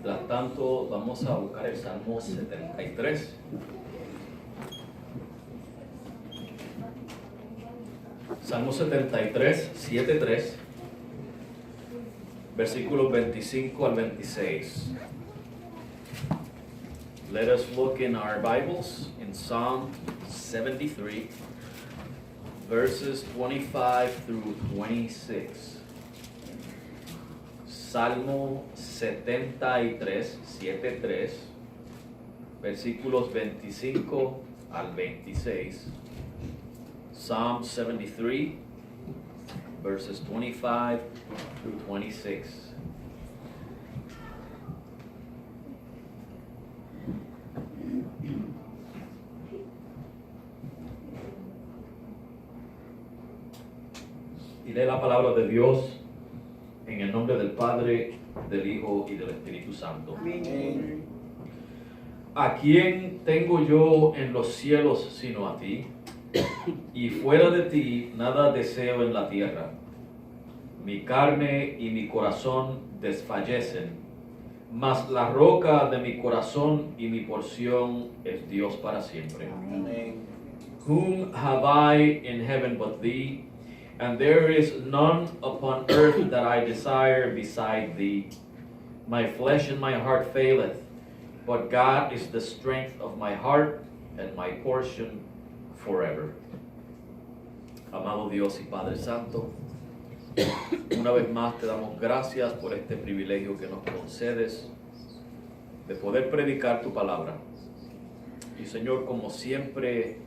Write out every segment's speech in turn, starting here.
Mientras tanto, vamos a buscar el Salmo 73. Salmo 73, 7:3, versículos 25 al 26. Let us look in our Bibles in Psalm 73, verses 25 through 26. Salmo 73, 7:3, versículos 25 al 26. Psalm 73, verses 25 through 26. Y lee la palabra de Dios en el nombre del Padre, del Hijo y del Espíritu Santo. Amén. ¿A quién tengo yo en los cielos sino a ti? Y fuera de ti nada deseo en la tierra. Mi carne y mi corazón desfallecen, mas la roca de mi corazón y mi porción es Dios para siempre. Amén. Whom have I in heaven but thee? And there is none upon earth that I desire beside thee. My flesh and my heart faileth, but God is the strength of my heart and my portion forever. Amado Dios y Padre Santo, una vez más te damos gracias por este privilegio que nos concedes de poder predicar tu palabra. Y Señor, como siempre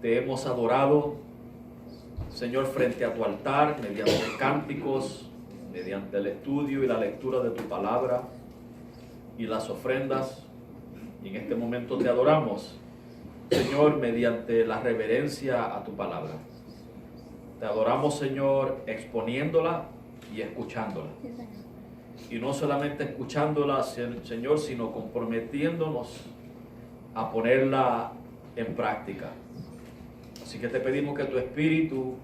te hemos adorado, Señor, frente a tu altar, mediante cánticos, mediante el estudio y la lectura de tu palabra y las ofrendas. Y en este momento te adoramos, Señor, mediante la reverencia a tu palabra. Te adoramos, Señor, exponiéndola y escuchándola. Y no solamente escuchándola, Señor, sino comprometiéndonos a ponerla en práctica. Así que te pedimos que tu Espíritu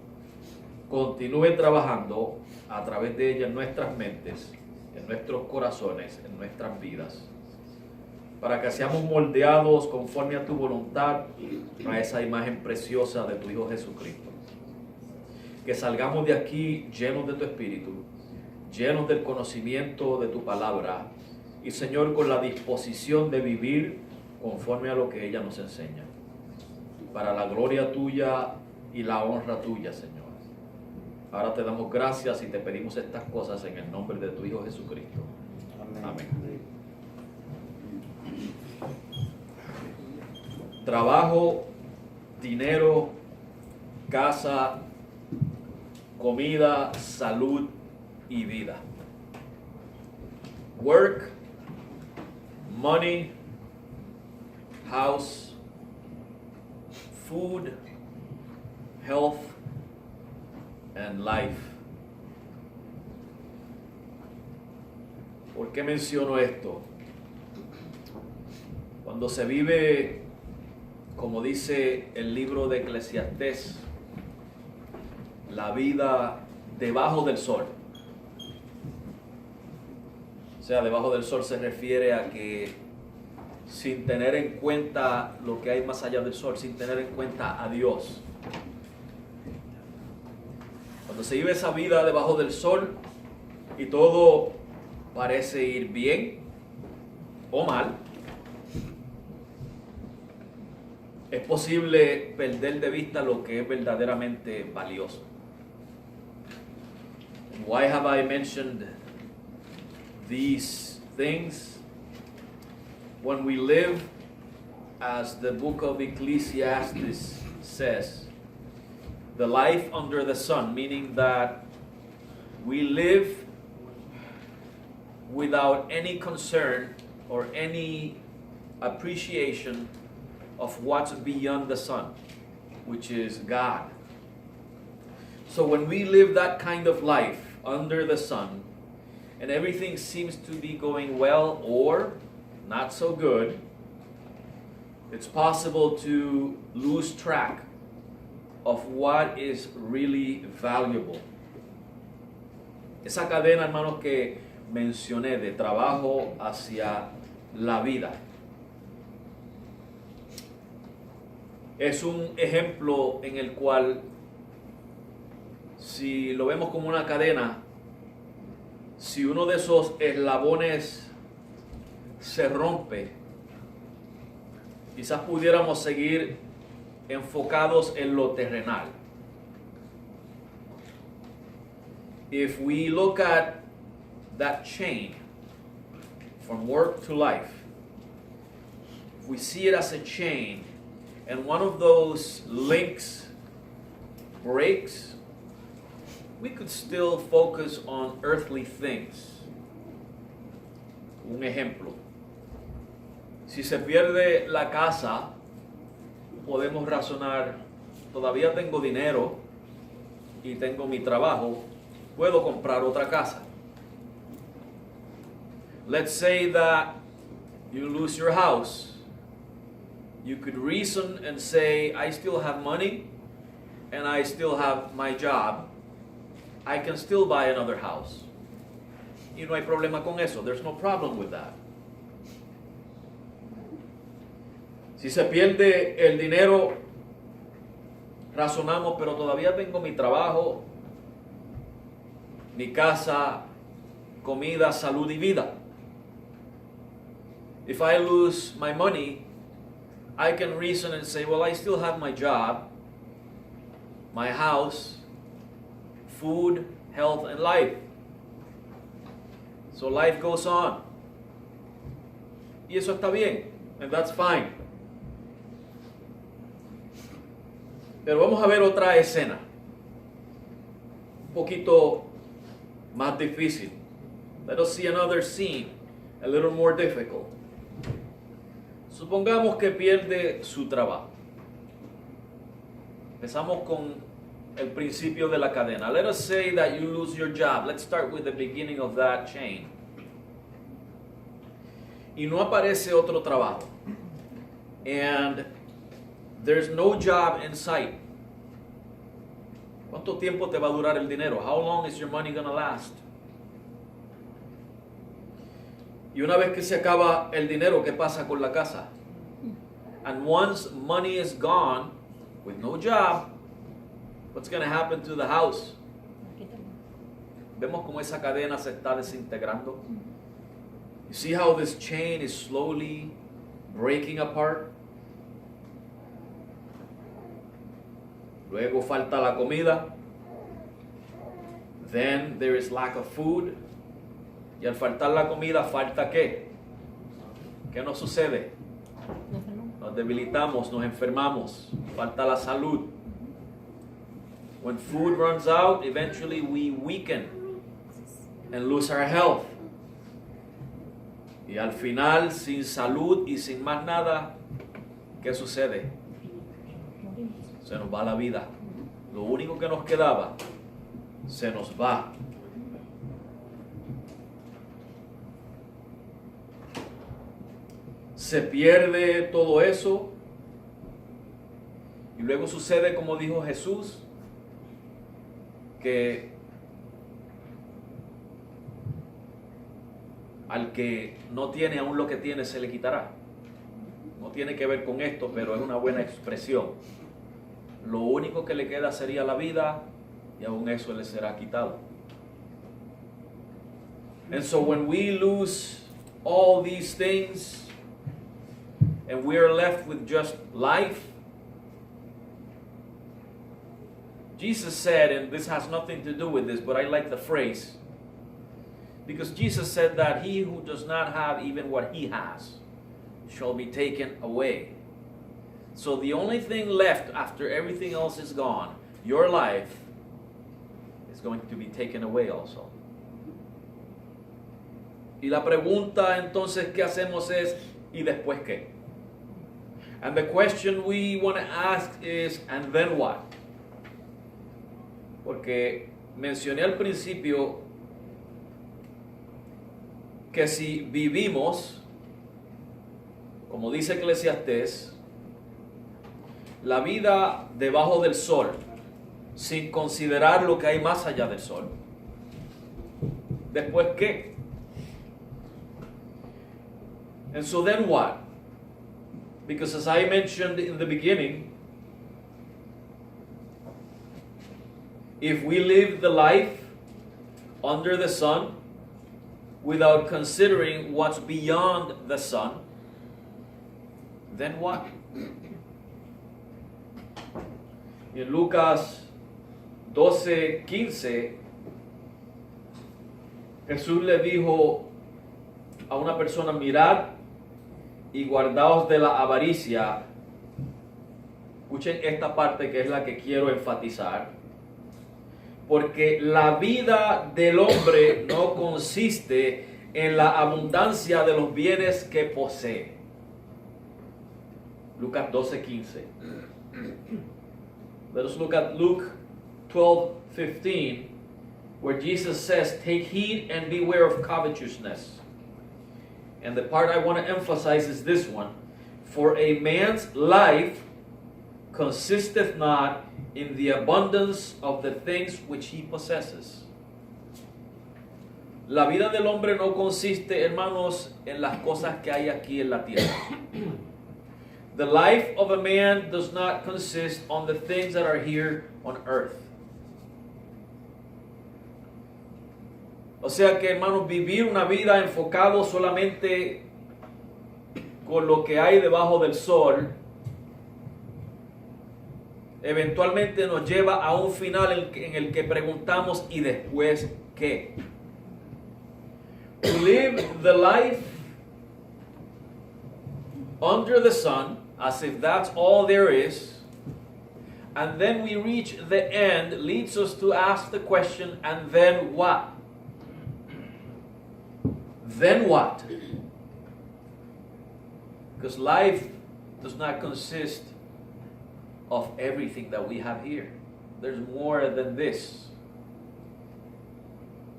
continúe trabajando a través de ella en nuestras mentes, en nuestros corazones, en nuestras vidas, para que seamos moldeados conforme a tu voluntad, a esa imagen preciosa de tu Hijo Jesucristo. Que salgamos de aquí llenos de tu Espíritu, llenos del conocimiento de tu palabra y, Señor, con la disposición de vivir conforme a lo que ella nos enseña, para la gloria tuya y la honra tuya, Señor. Ahora te damos gracias y te pedimos estas cosas en el nombre de tu Hijo Jesucristo. Amén. Trabajo, dinero, casa, comida, salud y vida. Work, money, house, food, health, and life. ¿Por qué menciono esto? Cuando se vive, como dice el libro de Eclesiastés, la vida debajo del sol. O sea, debajo del sol se refiere a que sin tener en cuenta lo que hay más allá del sol, sin tener en cuenta a Dios. Cuando se vive esa vida debajo del sol y todo parece ir bien o mal, es posible perder de vista lo que es verdaderamente valioso. Why have I mentioned these things? When we live, as the book of Ecclesiastes says, the life under the sun, meaning that we live without any concern or any appreciation of what's beyond the sun, which is God. So when we live that kind of life under the sun, and everything seems to be going well or not so good, it's possible to lose track of what is really valuable. Esa cadena, hermanos, que mencioné de trabajo hacia la vida. Es un ejemplo en el cual, si lo vemos como una cadena, si uno de esos eslabones se rompe, quizás pudiéramos seguir enfocados en lo terrenal. If we look at that chain from work to life, if we see it as a chain, and one of those links breaks, we could still focus on earthly things. Un ejemplo. Si se pierde la casa, podemos razonar, todavía tengo dinero y tengo mi trabajo, puedo comprar otra casa. Let's say that you lose your house. You could reason and say, I still have money and I still have my job. I can still buy another house. Y no hay problema con eso. There's no problem with that. Si se pierde el dinero, razonamos, pero todavía tengo mi trabajo, mi casa, comida, salud y vida. If I lose my money, I can reason and say, well, I still have my job, my house, food, health, and life. So life goes on. Y eso está bien, and that's fine. Pero vamos a ver otra escena, un poquito más difícil. Let us see another scene, a little more difficult. Supongamos que pierde su trabajo. Empezamos con el principio de la cadena. Let us say that you lose your job. Let's start with the beginning of that chain. Y no aparece otro trabajo. And there's no job in sight. ¿Cuánto tiempo te va a durar el dinero? How long is your money going to last? Y una vez que se acaba el dinero, ¿qué pasa con la casa? And once money is gone, with no job, what's going to happen to the house? Vemos cómo esa cadena se está desintegrando. You see how this chain is slowly breaking apart? Luego falta la comida. Then there is lack of food. Y al faltar la comida, ¿falta qué? ¿Qué nos sucede? Nos debilitamos, nos enfermamos, falta la salud. When food runs out, eventually we weaken and lose our health. Y al final, sin salud y sin más nada, ¿qué sucede? Se nos va la vida. Lo único que nos quedaba, se nos va. Se pierde todo eso y luego sucede como dijo Jesús, que al que no tiene aún lo que tiene se le quitará. No tiene que ver con esto, pero es una buena expresión. Lo único que le queda sería la vida y aún eso le será quitado. And so when we lose all these things, and we are left with just life, Jesus said, and this has nothing to do with this, but I like the phrase, because Jesus said that he who does not have even what he has shall be taken away. So the only thing left after everything else is gone, your life, is going to be taken away also. Y la pregunta entonces que hacemos es, ¿y después qué? And the question we want to ask is, and then what? Porque mencioné al principio que si vivimos, como dice Eclesiastés, la vida debajo del sol, sin considerar lo que hay más allá del sol, ¿después qué? And so then what? Because as I mentioned in the beginning, if we live the life under the sun without considering what's beyond the sun, then what? En Lucas 12:15, Jesús le dijo a una persona: mirad y guardaos de la avaricia. Escuchen esta parte que es la que quiero enfatizar. Porque la vida del hombre no consiste en la abundancia de los bienes que posee. Lucas 12:15. Let us look at Luke 12:15, where Jesus says, take heed and beware of covetousness. And the part I want to emphasize is this one. For a man's life consisteth not in the abundance of the things which he possesses. La vida del hombre no consiste, hermanos, en las cosas que hay aquí en la tierra. The life of a man does not consist on the things that are here on earth. O sea que, hermanos, vivir una vida enfocado solamente con lo que hay debajo del sol, eventualmente nos lleva a un final en el que preguntamos, ¿y después qué? To live the life under the sun, as if that's all there is, and then we reach the end, leads us to ask the question, and then what? Then what? Because life does not consist of everything that we have here. There's more than this.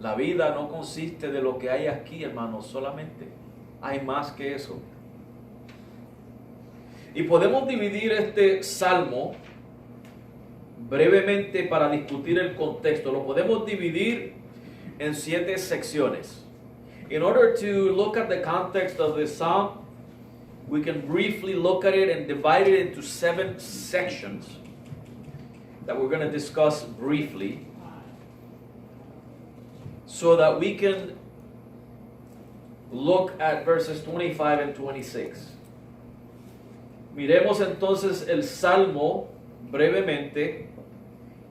La vida no consiste de lo que hay aquí, hermanos, solamente. Hay más que eso. Y podemos dividir este salmo brevemente para discutir el contexto. Lo podemos dividir en 7 secciones. In order to look at the context of this psalm, we can briefly look at it and divide it into 7 sections that we're going to discuss briefly, so that we can look at verses 25 and 26. Miremos entonces el Salmo brevemente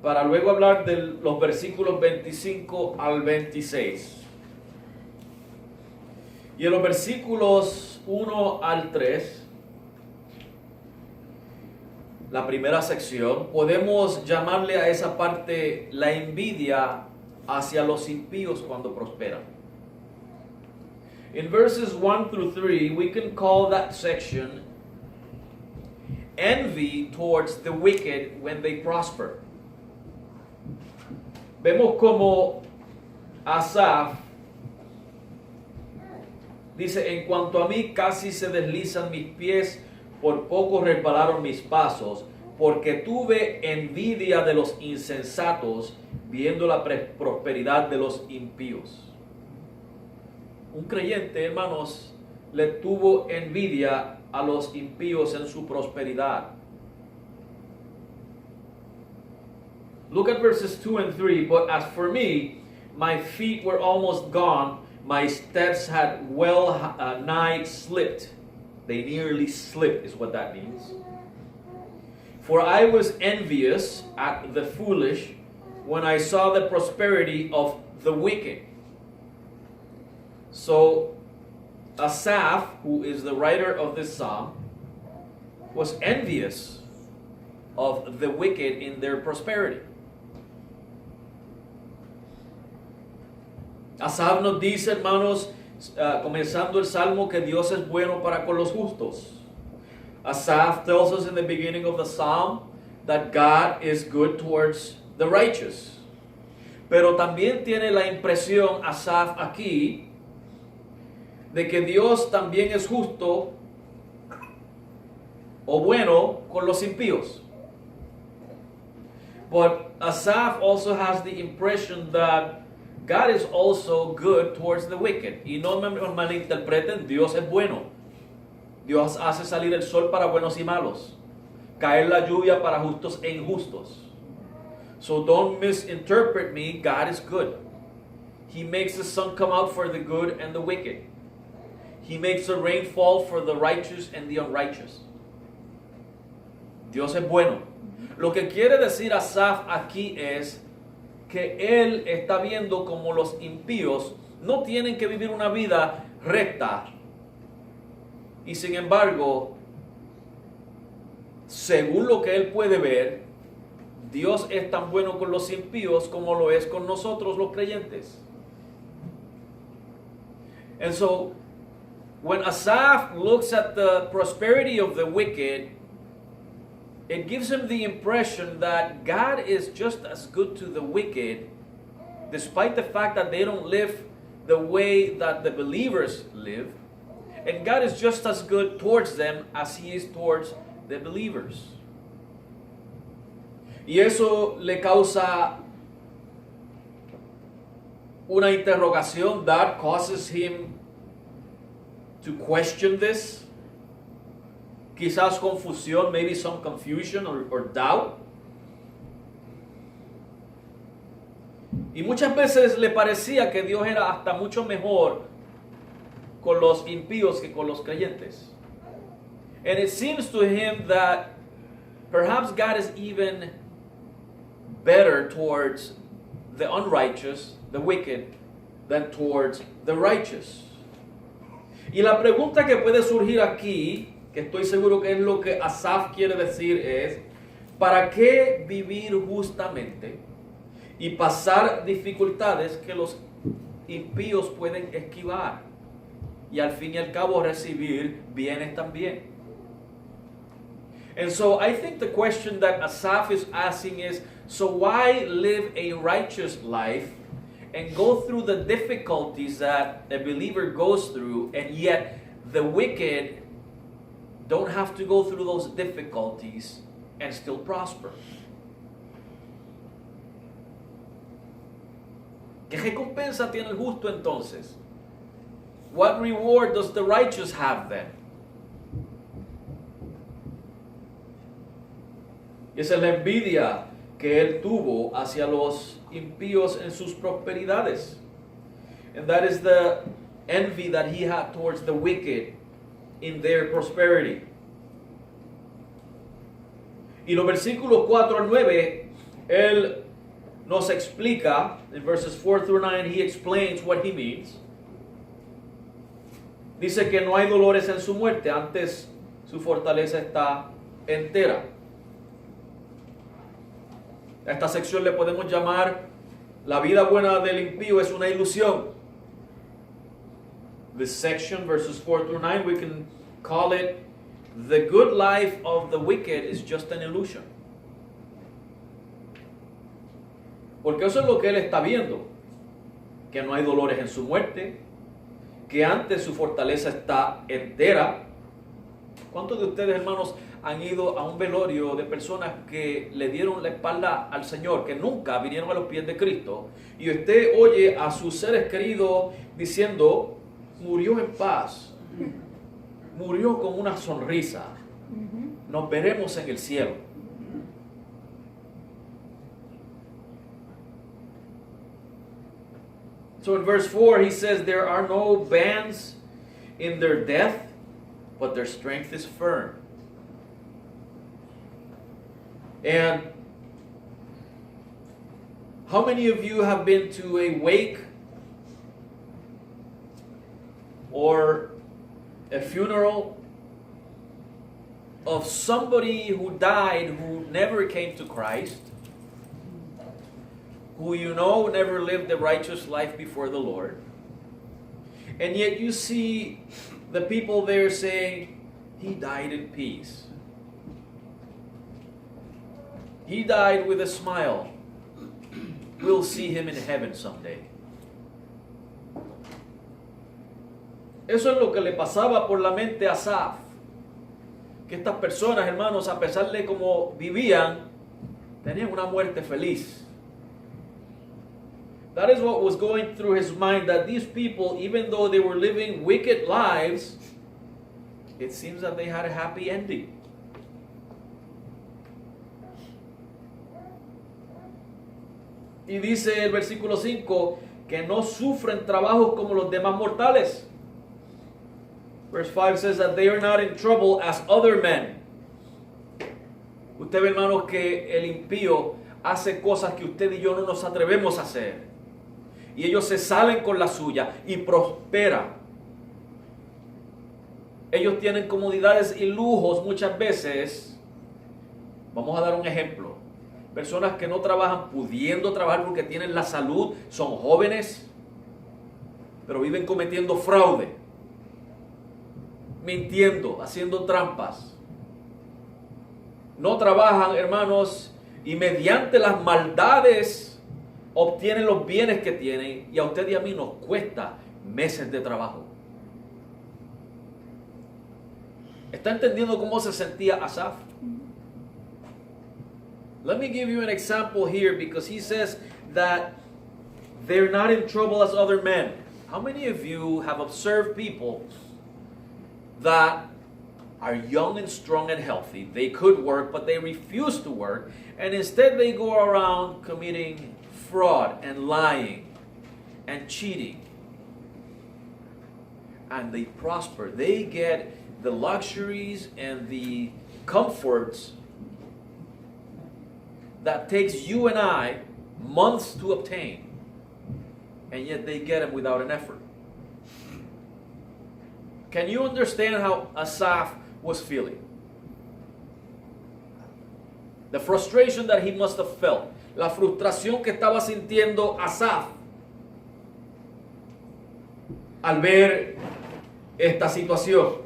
para luego hablar de los versículos 25 al 26. Y en los versículos 1 al 3, la primera sección, podemos llamarle a esa parte la envidia hacia los impíos cuando prosperan. In verses 1 through 3, we can call that section envy towards the wicked when they prosper. Vemos como Asaf dice: en cuanto a mí, casi se deslizan mis pies, por poco resbalaron mis pasos, porque tuve envidia de los insensatos, viendo la prosperidad de los impíos. Un creyente, hermanos, le tuvo envidia a los impíos en su prosperidad. Look at verses 2 and 3. But as for me, my feet were almost gone, my steps had well nigh slipped. They nearly slipped is what that means. For I was envious at the foolish when I saw the prosperity of the wicked. So Asaph, who is the writer of this psalm, was envious of the wicked in their prosperity. Asaph nos dice, hermanos, comenzando el salmo, que Dios es bueno para con los justos. Asaph tells us in the beginning of the psalm that God is good towards the righteous. Pero también tiene la impresión Asaph aquí de que Dios también es justo o bueno con los impíos. But Asaph also has the impression that God is also good towards the wicked. Y no me malinterpreten, Dios es bueno. Dios hace salir el sol para buenos y malos, caer la lluvia para justos e injustos. So don't misinterpret me. God is good. He makes the sun come out for the good and the wicked. He makes the rain fall for the righteous and the unrighteous. Dios es bueno. Lo que quiere decir Asaf aquí es que él está viendo como los impíos no tienen que vivir una vida recta. Y sin embargo, según lo que él puede ver, Dios es tan bueno con los impíos como lo es con nosotros los creyentes. And so, when Asaph looks at the prosperity of the wicked, it gives him the impression that God is just as good to the wicked, despite the fact that they don't live the way that the believers live. And God is just as good towards them as He is towards the believers. Y eso le causa una interrogación. That causes him to question this. Quizás confusión, maybe some confusion or doubt. Y muchas veces le parecía que Dios era hasta mucho mejor con los impíos que con los creyentes. And it seems to him that perhaps God is even better towards the unrighteous, the wicked, than towards the righteous. Y la pregunta que puede surgir aquí, que estoy seguro que es lo que Asaf quiere decir, es: ¿para qué vivir justamente y pasar dificultades que los impíos pueden esquivar y al fin y al cabo recibir bienes también? And so I think the question that Asaf is asking is, so why live a righteous life and go through the difficulties that a believer goes through, and yet the wicked don't have to go through those difficulties and still prosper? ¿Qué recompensa tiene el justo entonces? What reward does the righteous have then? Y esa es la envidia que él tuvo hacia los impíos en sus prosperidades. And that is the envy that he had towards the wicked in their prosperity. Y los versículos 4 al 9, él nos explica, in verses 4 through 9, he explains what he means. Dice que no hay dolores en su muerte, antes su fortaleza está entera. A esta sección le podemos llamar: la vida buena del impío es una ilusión. This section, verses 4 through 9, we can call it: the good life of the wicked is just an illusion. Porque eso es lo que él está viendo, que no hay dolores en su muerte, que antes su fortaleza está entera. ¿Cuántos de ustedes, hermanos, han ido a un velorio de personas que le dieron la espalda al Señor, que nunca vinieron a los pies de Cristo, y usted oye a sus seres queridos diciendo: murió en paz, murió con una sonrisa, nos veremos en el cielo? So in verse 4 he says, there are no bands in their death, but their strength is firm. And how many of you have been to a wake or a funeral of somebody who died who never came to Christ, who you know never lived a righteous life before the Lord, and yet you see the people there saying, he died in peace. He died with a smile. We'll see him in heaven someday. Eso es lo que le pasaba por la mente a Asaf. Que estas personas, hermanos, a pesar de cómo vivían, tenían una muerte feliz. That is what was going through his mind, that these people, even though they were living wicked lives, it seems that they had a happy ending. Y dice el versículo 5 que no sufren trabajos como los demás mortales. Verse 5 says that they are not in trouble as other men. Usted ve, hermanos, que el impío hace cosas que usted y yo no nos atrevemos a hacer. Y ellos se salen con la suya y prosperan. Ellos tienen comodidades y lujos muchas veces. Vamos a dar un ejemplo. Personas que no trabajan pudiendo trabajar porque tienen la salud, son jóvenes, pero viven cometiendo fraude, mintiendo, haciendo trampas. No trabajan, hermanos, y mediante las maldades obtienen los bienes que tienen, y a usted y a mí nos cuesta meses de trabajo. ¿Está entendiendo cómo se sentía Asaf? Let me give you an example here, because he says that they're not in trouble as other men. How many of you have observed people that are young and strong and healthy? They could work, but they refuse to work, and instead they go around committing fraud and lying and cheating. And they prosper. They get the luxuries and the comforts that takes you and I months to obtain, and yet they get them without an effort. Can you understand how Asaph was feeling? The frustration that he must have felt. La frustración que estaba sintiendo Asaph al ver esta situación.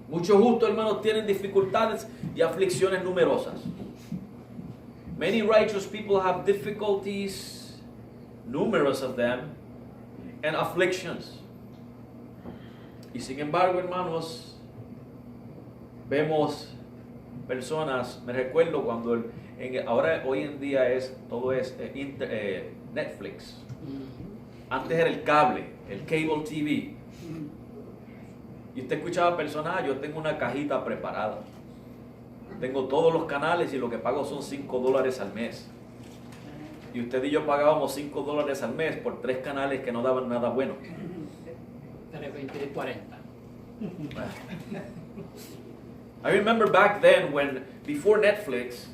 Muchos justos, hermanos, tienen dificultades y aflicciones numerosas. Many righteous people have difficulties, numerous of them, and afflictions. Y sin embargo, hermanos, vemos personas, me recuerdo cuando ahora hoy en día todo es Netflix. Antes era el cable, el cable TV. Y usted escuchaba personas, yo tengo una cajita preparada. Tengo todos los canales y lo que pago son $5 al mes. Y usted y yo pagábamos $5 al mes por 3 canales que no daban nada bueno. 40. I remember back then when, before Netflix,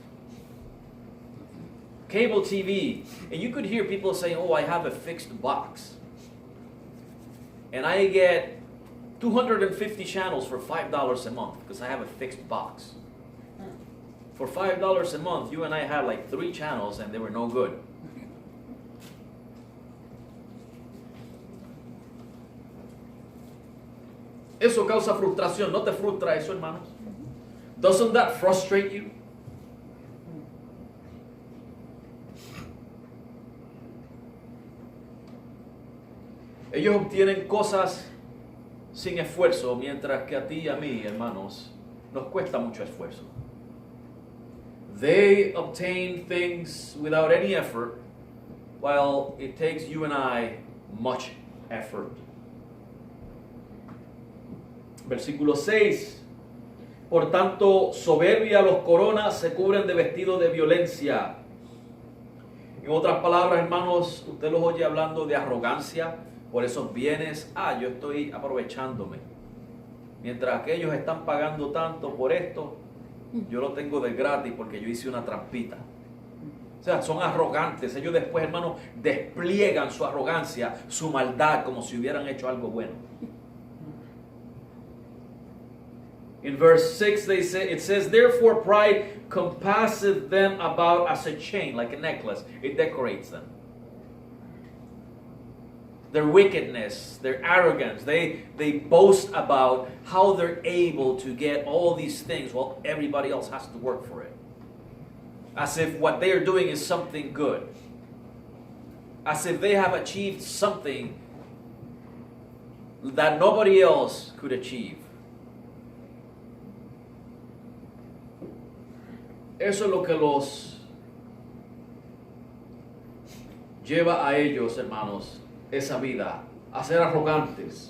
cable TV, and you could hear people saying, oh, I have a fixed box. And I get 250 channels for $5 a month because I have a fixed box. For $5 a month, you and I had like 3 channels and they were no good. Eso causa frustración. ¿No te frustra eso, hermanos? Doesn't that frustrate you? Ellos obtienen cosas sin esfuerzo, mientras que a ti y a mí, hermanos, nos cuesta mucho esfuerzo. They obtain things without any effort, while it takes you and I much effort. Versículo 6. Por tanto, soberbia los coronas se cubren de vestido de violencia. En otras palabras, hermanos, usted los oye hablando de arrogancia por esos bienes. Yo estoy aprovechándome. Mientras aquellos están pagando tanto por esto, yo lo tengo de gratis porque yo hice una trampita. O sea, son arrogantes. Ellos después, hermanos, despliegan su arrogancia, su maldad, como si hubieran hecho algo bueno. In verse 6, it says, therefore pride compasseth them about as a chain, like a necklace. It decorates them. Their wickedness, their arrogance, they boast about how they're able to get all these things while everybody else has to work for it. As if what they are doing is something good. As if they have achieved something that nobody else could achieve. Eso es lo que los lleva a ellos, hermanos, esa vida, a ser arrogantes.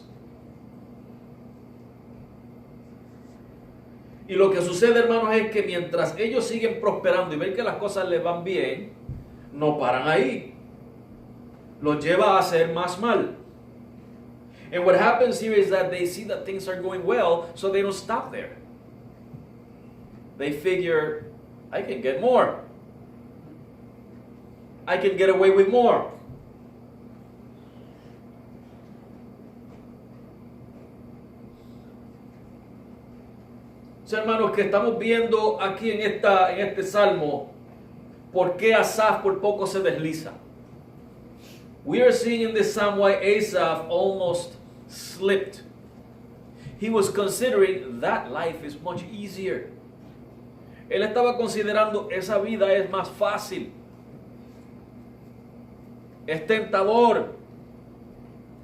Y lo que sucede, hermanos, es que mientras ellos siguen prosperando y ven que las cosas les van bien, no paran ahí. Los lleva a hacer más mal. And what happens here is that they see that things are going well, so they don't stop there. They figure, I can get more. I can get away with more. So, hermanos, que estamos viendo aquí en este salmo, ¿por qué Asaf por poco se desliza? We are seeing in this psalm why Asaph almost slipped. He was considering that life is much easier. Él estaba considerando esa vida es más fácil. Es tentador.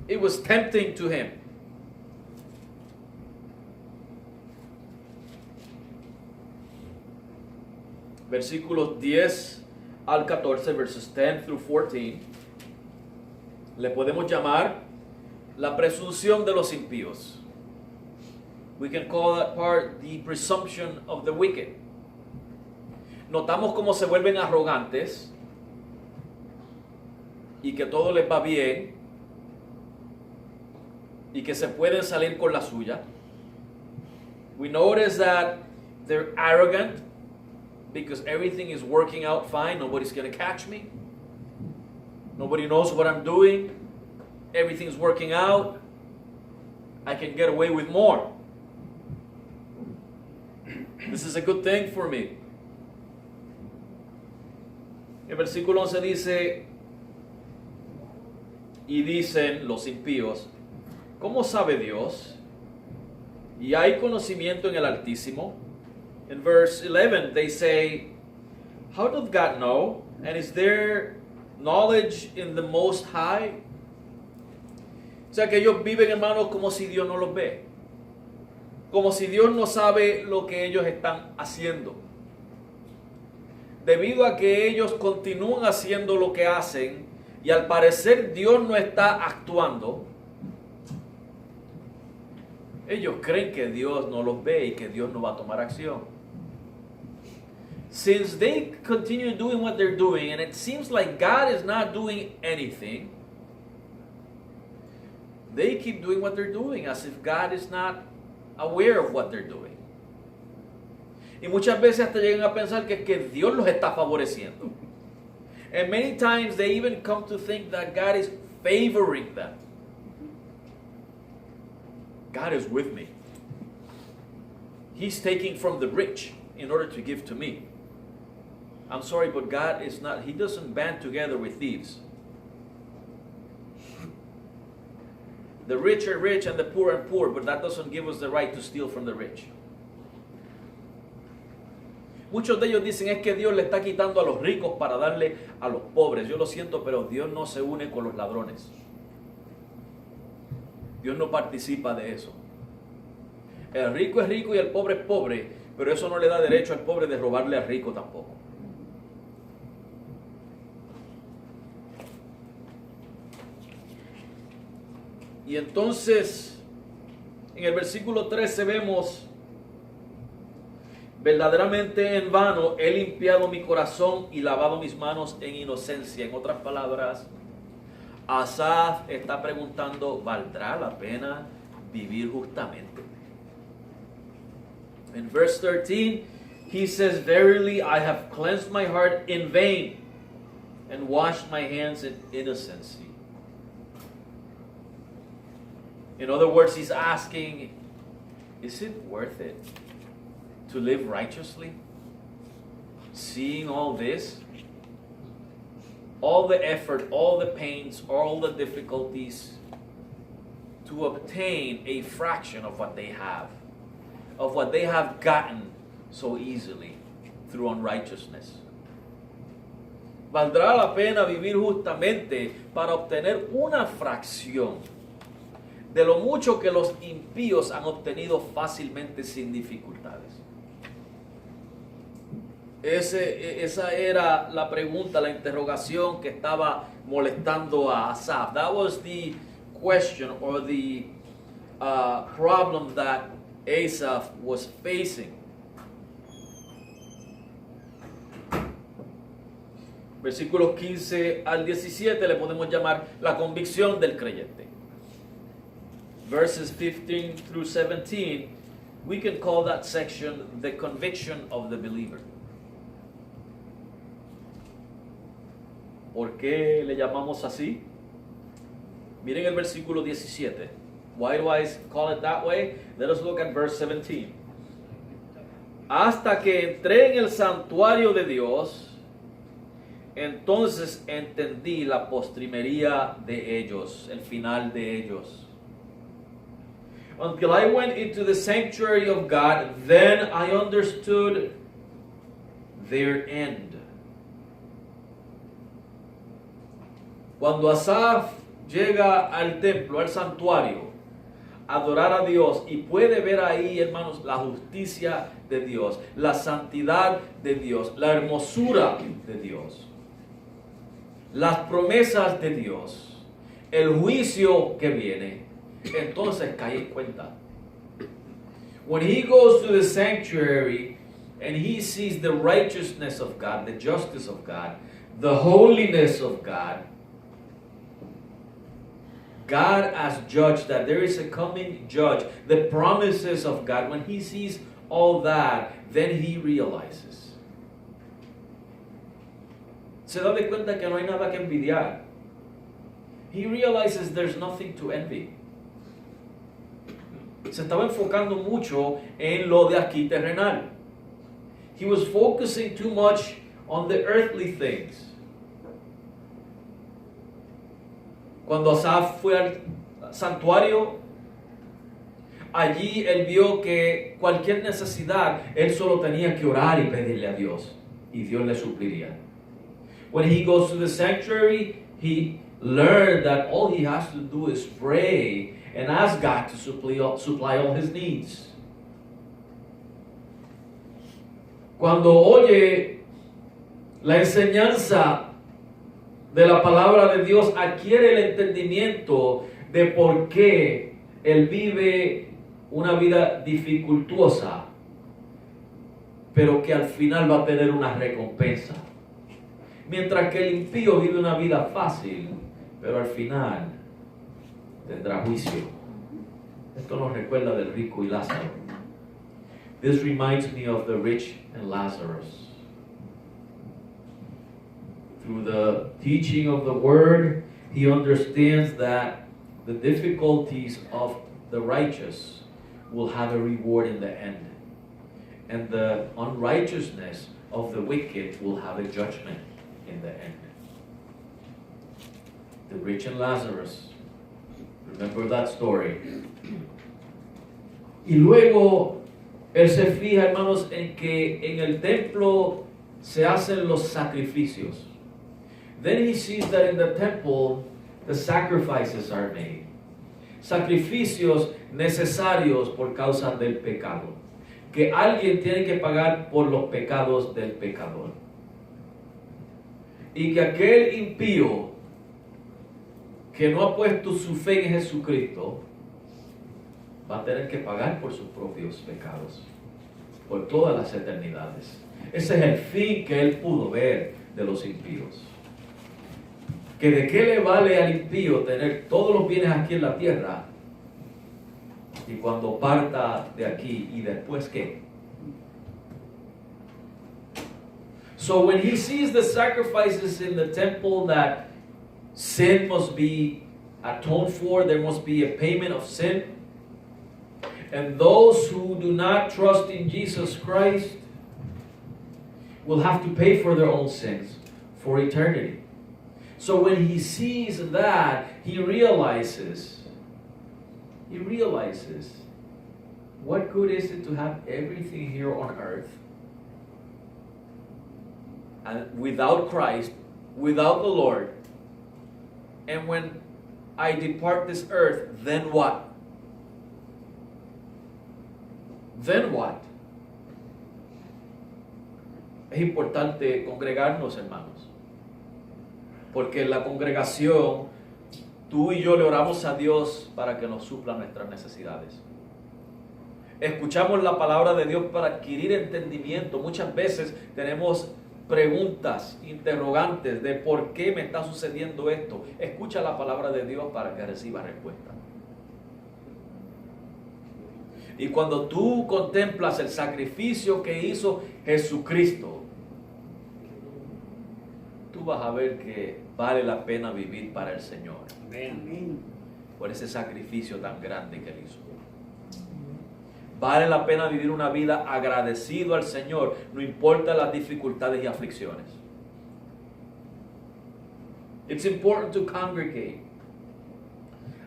It was tempting to him. Versículos 10 al 14, verses 10 through 14, le podemos llamar la presunción de los impíos. We can call that part the presumption of the wicked. Notamos cómo se vuelven arrogantes y que todo les va bien y que se pueden salir con la suya. We notice that they're arrogant because everything is working out fine. Nobody's going to catch me. Nobody knows what I'm doing. Everything's working out. I can get away with more. This is a good thing for me. El versículo 11 dice, y dicen los impíos, ¿cómo sabe Dios? ¿Y hay conocimiento en el Altísimo? In verse 11 they say, how doth God know? And is there knowledge in the Most High? O sea que ellos viven, hermanos, como si Dios no los ve. Como si Dios no sabe lo que ellos están haciendo. Debido a que ellos continúan haciendo lo que hacen y al parecer Dios no está actuando, ellos creen que Dios no los ve y que Dios no va a tomar acción. Since they continue doing what they're doing and it seems like God is not doing anything, they keep doing what they're doing as if God is not aware of what they're doing. Y muchas veces hasta llegan a pensar que es que Dios los está favoreciendo. And many times they even come to think that God is favoring them. God is with me. He's taking from the rich in order to give to me. I'm sorry, but God is not, He doesn't band together with thieves. The rich are rich and the poor are poor, but that doesn't give us the right to steal from the rich. Muchos de ellos dicen es que Dios le está quitando a los ricos para darle a los pobres. Yo lo siento, pero Dios no se une con los ladrones. Dios no participa de eso. El rico es rico y el pobre es pobre, pero eso no le da derecho al pobre de robarle al rico tampoco. Y entonces, en el versículo 13 vemos, verdaderamente en vano he limpiado mi corazón y lavado mis manos en inocencia. En otras palabras, Asaf está preguntando, ¿valdrá la pena vivir justamente? In verse 13, he says, verily I have cleansed my heart in vain and washed my hands in innocency. In other words, he's asking, is it worth it to live righteously? Seeing all this, all the effort, all the pains, all the difficulties to obtain a fraction of what they have gotten so easily through unrighteousness. ¿Valdrá la pena vivir justamente para obtener una fracción de lo mucho que los impíos han obtenido fácilmente sin dificultades? Esa era la pregunta, la interrogación que estaba molestando a Asaf. That was the question or the problem that Asaph was facing. Versículos 15 al 17 le podemos llamar la convicción del creyente. Verses 15 through 17, we can call that section the conviction of the believer. ¿Por qué le llamamos así? Miren el versículo 17. Why do I call it that way? Let us look at verse 17. Hasta que entré en el santuario de Dios, entonces entendí la postrimería de ellos, el final de ellos. Until I went into the sanctuary of God, then I understood their end. Cuando Asaf llega al templo, al santuario, a adorar a Dios y puede ver ahí, hermanos, la justicia de Dios, la santidad de Dios, la hermosura de Dios, las promesas de Dios, el juicio que viene, entonces cae en cuenta. When he goes to the sanctuary and he sees the righteousness of God, the justice of God, the holiness of God, God as judge, that there is a coming judge, the promises of God, when he sees all that, then he realizes. Se da de cuenta que no hay nada que envidiar. He realizes there's nothing to envy. Se estaba enfocando mucho en lo de aquí terrenal. He was focusing too much on the earthly things. Cuando Asaf fue al santuario, allí él vio que cualquier necesidad, él solo tenía que orar y pedirle a Dios, y Dios le supliría. When he goes to the sanctuary, he learned that all he has to do is pray and ask God to supply all his needs. Cuando oye la enseñanza de la palabra de Dios, adquiere el entendimiento de por qué él vive una vida dificultuosa, pero que al final va a tener una recompensa. Mientras que el impío vive una vida fácil, pero al final tendrá juicio. Esto nos recuerda del rico y Lázaro. This reminds me of the rich and Lazarus. Through the teaching of the word, he understands that the difficulties of the righteous will have a reward in the end. And the unrighteousness of the wicked will have a judgment in the end. The rich and Lazarus. Remember that story. Y luego él se fija, hermanos, en que en el templo se hacen los sacrificios. Then he sees that in the temple the sacrifices are made. Sacrificios necesarios por causa del pecado. Que alguien tiene que pagar por los pecados del pecador. Y que aquel impío que no ha puesto su fe en Jesucristo va a tener que pagar por sus propios pecados, por todas las eternidades. Ese es el fin que él pudo ver de los impíos. Que de qué le vale al impío tener todos los bienes aquí en la tierra y cuando parta de aquí y después qué. So when he sees the sacrifices in the temple, that sin must be atoned for, there must be a payment of sin, and those who do not trust in Jesus Christ will have to pay for their own sins for eternity. So when he sees that, he realizes, what good is it to have everything here on earth, and without Christ, without the Lord, and when I depart this earth, then what? Then what? Es importante congregarnos, hermanos, porque en la congregación tú y yo le oramos a Dios para que nos supla nuestras necesidades. Escuchamos la palabra de Dios para adquirir entendimiento. Muchas veces tenemos preguntas, interrogantes de por qué me está sucediendo esto, escucha la palabra de Dios para que reciba respuesta. Y cuando tú contemplas el sacrificio que hizo Jesucristo, tú vas a ver que vale la pena vivir para el Señor. Amén. Por ese sacrificio tan grande que Él hizo. Vale la pena vivir una vida agradecido al Señor, no importa las dificultades y aflicciones. It's important to congregate,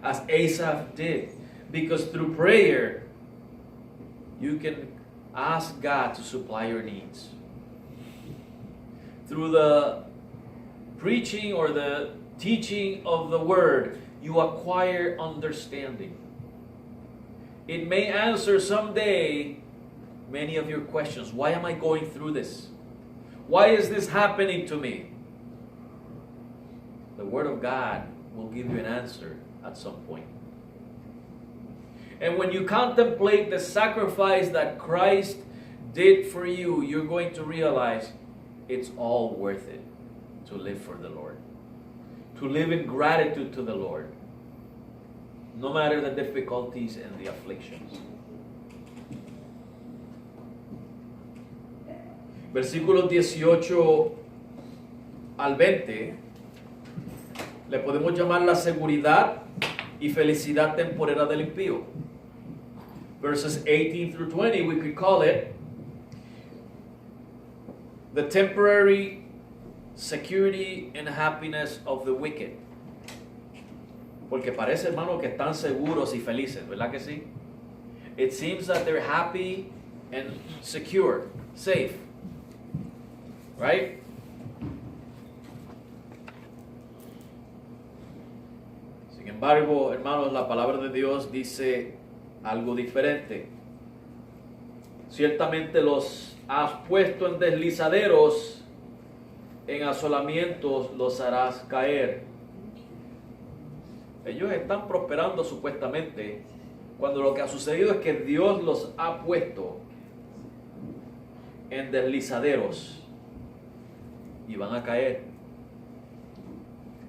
as Asaph did, because through prayer, you can ask God to supply your needs. Through the preaching or the teaching of the Word, you acquire understanding. It may answer someday many of your questions. Why am I going through this? Why is this happening to me? The Word of God will give you an answer at some point. And when you contemplate the sacrifice that Christ did for you, you're going to realize it's all worth it to live for the Lord. To live in gratitude to the Lord, no matter the difficulties and the afflictions. Versículos 18 al 20 le podemos llamar la seguridad y felicidad temporera del impío. Verses 18 through 20, we could call it the temporary security and happiness of the wicked. Porque parece, hermano, que están seguros y felices, ¿verdad que sí? It seems that they're happy and secure, safe. Right? Sin embargo, hermanos, la palabra de Dios dice algo diferente. Ciertamente los has puesto en deslizaderos, en asolamientos los harás caer. Ellos están prosperando supuestamente, cuando lo que ha sucedido es que Dios los ha puesto en deslizaderos y van a caer.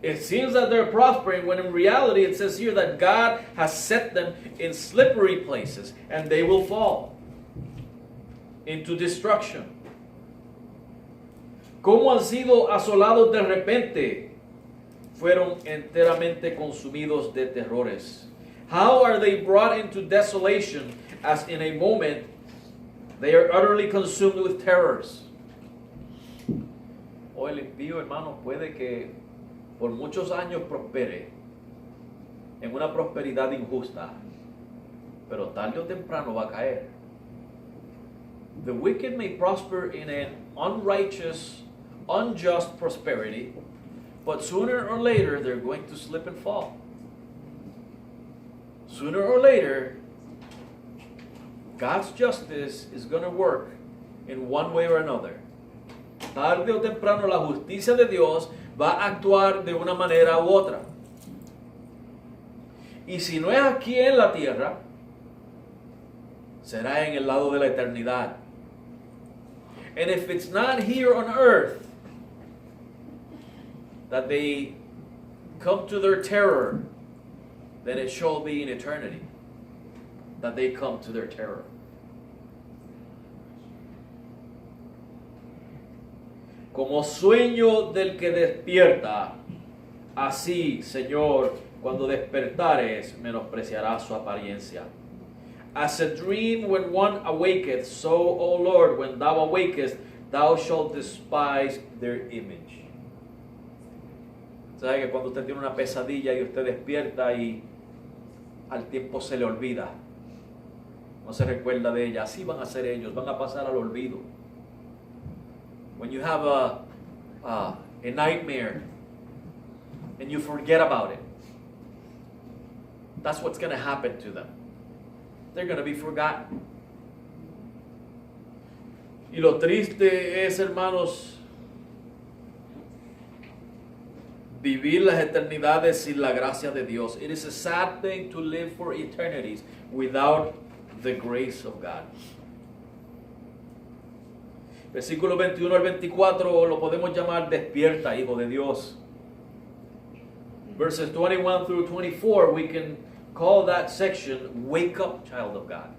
It seems that they're prospering, when in reality it says here that God has set them in slippery places and they will fall into destruction. ¿Cómo han sido asolados de repente? Fueron enteramente consumidos de terrores. How are they brought into desolation, as in a moment they are utterly consumed with terrors? O el impío, hermano, puede que por muchos años prospere en una prosperidad injusta, pero tarde o temprano va a caer. The wicked may prosper in an unrighteous, unjust prosperity, but sooner or later they're going to slip and fall. Sooner or later, God's justice is going to work in one way or another. Tarde o temprano la justicia de Dios va a actuar de una manera u otra. Y si no es aquí en la tierra, será en el lado de la eternidad. And if it's not here on earth that they come to their terror, then it shall be in eternity that they come to their terror. Como sueño del que despierta, así, Señor, cuando despertares, menospreciarás su apariencia. As a dream when one awaketh, so, O Lord, when thou awakest, thou shalt despise their image. ¿Sabe que cuando usted tiene una pesadilla y usted despierta y al tiempo se le olvida? No se recuerda de ella. Así van a ser ellos, van a pasar al olvido. When you have a nightmare and you forget about it, that's what's going to happen to them. They're going to be forgotten. Y lo triste es, hermanos, vivir las eternidades sin la gracia de Dios. It is a sad thing to live for eternities without the grace of God. Versículos 21 al 24 lo podemos llamar despierta, hijo de Dios. Verses 21 through 24, we can call that section, wake up, child of God.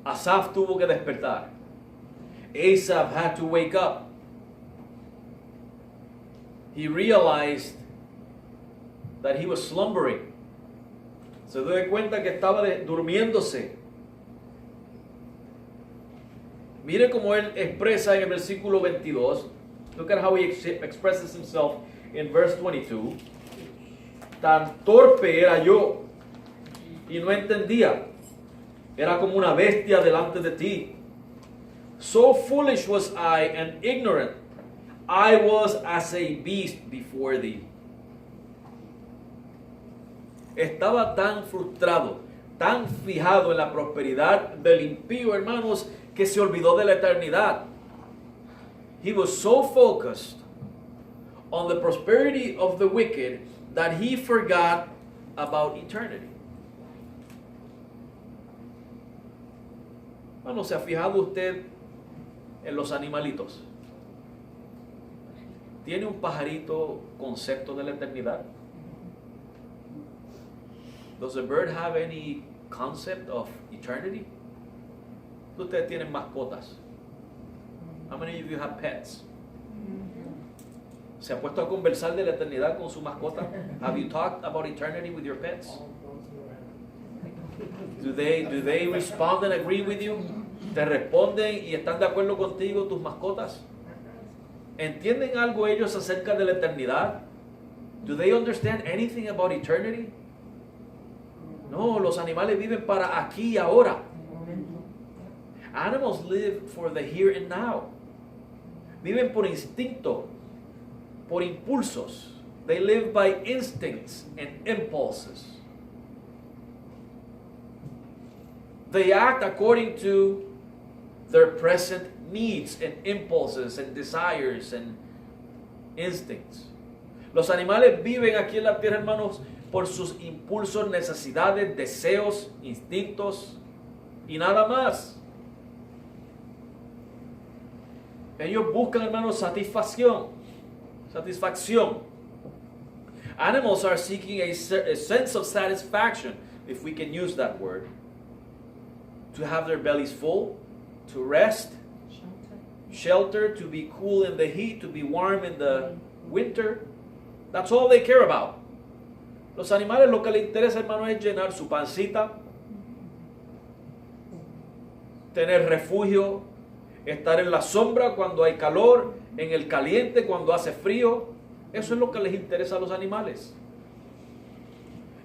Asaph tuvo que despertar. Asaph had to wake up. He realized that he was slumbering. Se dio cuenta que estaba durmiéndose. Mire cómo él expresa en el versículo 22. Look at how he expresses himself in verse 22. Tan torpe era yo y no entendía. Era como una bestia delante de ti. So foolish was I and ignorant. I was as a beast before thee. Estaba tan frustrado, tan fijado en la prosperidad del impío, hermanos, que se olvidó de la eternidad. He was so focused on the prosperity of the wicked that he forgot about eternity. Bueno, ¿se ha fijado usted en los animalitos? ¿Tiene un pajarito concepto de la eternidad? Does a bird have any concept of eternity? Ustedes tienen mascotas. How many of you have pets? ¿Se ha puesto a conversar de la eternidad con su mascota? Have you talked about eternity with your pets? Do they respond and agree with you? ¿Te responden y están de acuerdo contigo tus mascotas? ¿Entienden algo ellos acerca de la eternidad? Do they understand anything about eternity? No, los animales viven para aquí y ahora. Animals live for the here and now. Viven por instinto, por impulsos. They live by instincts and impulses. They act according to their present needs and impulses and desires and instincts. Los animales viven aquí en la tierra, hermanos, por sus impulsos, necesidades, deseos, instintos y nada más. Ellos buscan, hermanos, satisfacción. Animals are seeking a sense of satisfaction, if we can use that word. To have their bellies full, to rest, shelter, to be cool in the heat, to be warm in the winter. That's all they care about. Los animales lo que les interesa, hermano, es llenar su pancita, tener refugio, estar en la sombra cuando hay calor, en el caliente cuando hace frío. Eso es lo que les interesa a los animales.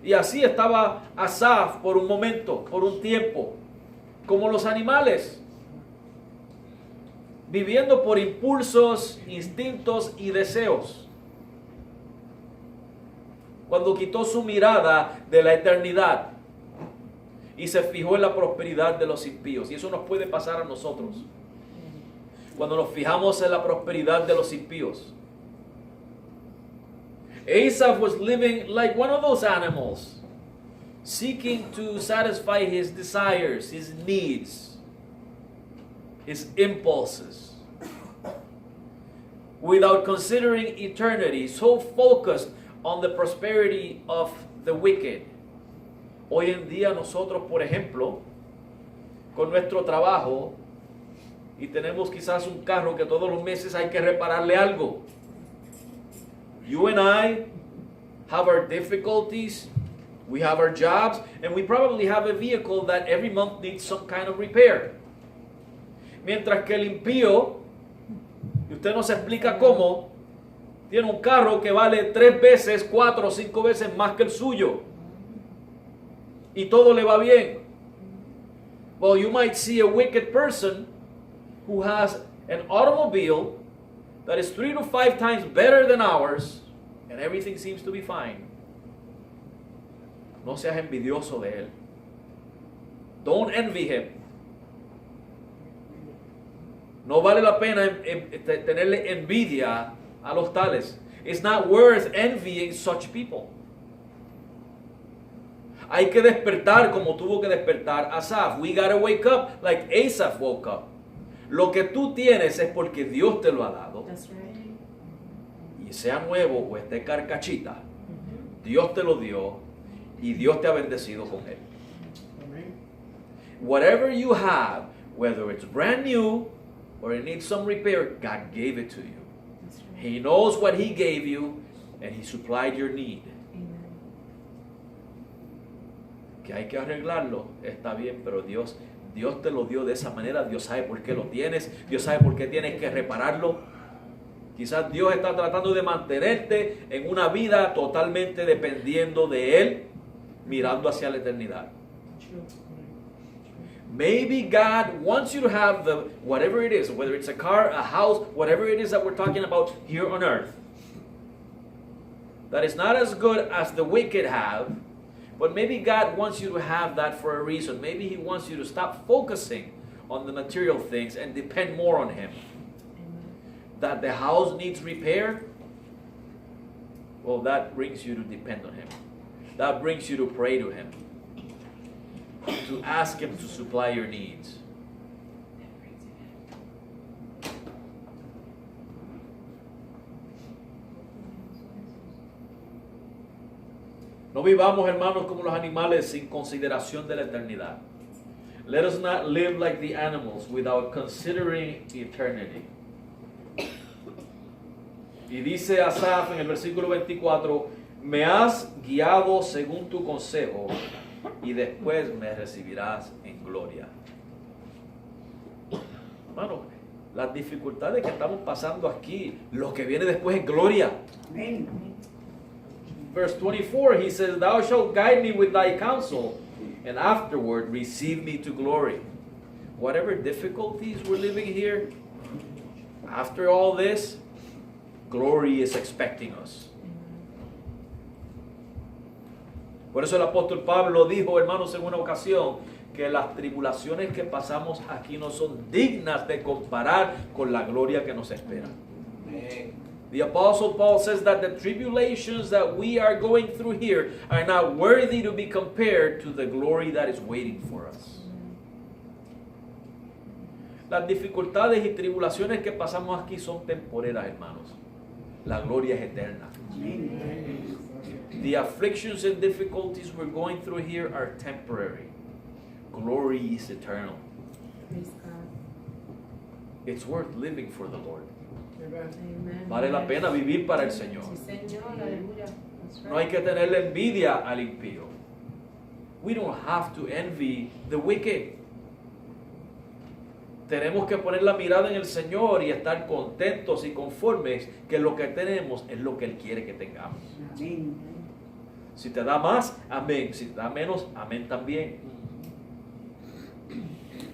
Y así estaba Asaph por un momento, por un tiempo, como los animales, viviendo por impulsos, instintos y deseos. Cuando quitó su mirada de la eternidad y se fijó en la prosperidad de los impíos. Y eso nos puede pasar a nosotros. Cuando nos fijamos en la prosperidad de los impíos. Asaph was living like one of those animals, seeking to satisfy his desires, his needs, his impulses, without considering eternity, so focused on the prosperity of the wicked. Hoy en día nosotros, por ejemplo, con nuestro trabajo, y tenemos quizás un carro que todos los meses hay que repararle algo. You and I have our difficulties, we have our jobs, and we probably have a vehicle that every month needs some kind of repair. Mientras que el impío, y usted no se explica cómo, tiene un carro que vale 3 veces, 4 o 5 veces más que el suyo. Y todo le va bien. Well, you might see a wicked person who has an automobile that is 3 to 5 times better than ours, and everything seems to be fine. No seas envidioso de él. Don't envy him. No vale la pena tenerle envidia a los tales. It's not worth envying such people. Hay que despertar como tuvo que despertar Asaph. We gotta wake up like Asaph woke up. Lo que tú tienes es porque Dios te lo ha dado. That's right. Y sea nuevo o esté carcachita, Dios te lo dio y Dios te ha bendecido con él. Whatever you have, whether it's brand new or it needs some repair, God gave it to you. That's right. He knows what He gave you and He supplied your need. Amen. Que hay que arreglarlo, está bien, pero Dios te lo dio de esa manera. Dios sabe por qué lo tienes. Dios sabe por qué tienes que repararlo. Quizás Dios está tratando de mantenerte en una vida totalmente dependiendo de Él, mirando hacia la eternidad. Maybe God wants you to have the whatever it is, whether it's a car, a house, whatever it is that we're talking about here on earth, that is not as good as the wicked have, but maybe God wants you to have that for a reason. Maybe He wants you to stop focusing on the material things and depend more on Him. That the house needs repair, well, that brings you to depend on Him. That brings you to pray to Him, to ask Him to supply your needs. No vivamos, hermanos, como los animales sin consideración de la eternidad. Let us not live like the animals without considering eternity. Y dice Asaf en el versículo 24, me has guiado según tu consejo y después me recibirás en gloria. Hermano, las dificultades que estamos pasando aquí, lo que viene después es gloria. Amén. Verse 24, he says, thou shalt guide me with thy counsel, and afterward receive me to glory. Whatever difficulties we're living here, after all this, glory is expecting us. Por eso el apóstol Pablo dijo, hermanos, en una ocasión, que las tribulaciones que pasamos aquí no son dignas de comparar con la gloria que nos espera. The apostle Paul says that the tribulations that we are going through here are not worthy to be compared to the glory that is waiting for us. Las dificultades y tribulaciones que pasamos aquí son temporeras, hermanos. La gloria es eterna. Amén. The afflictions and difficulties we're going through here are temporary. Glory is eternal. Praise God. It's worth living for the Lord. Amen. Vale la pena vivir para el Señor. Sí, Señor, aleluya. That's right. No hay que tenerle envidia al impío. We don't have to envy the wicked. Tenemos que poner la mirada en el Señor y estar contentos y conformes que lo que tenemos es lo que Él quiere que tengamos. Amén. Si te da más, amén. Si te da menos, amén también.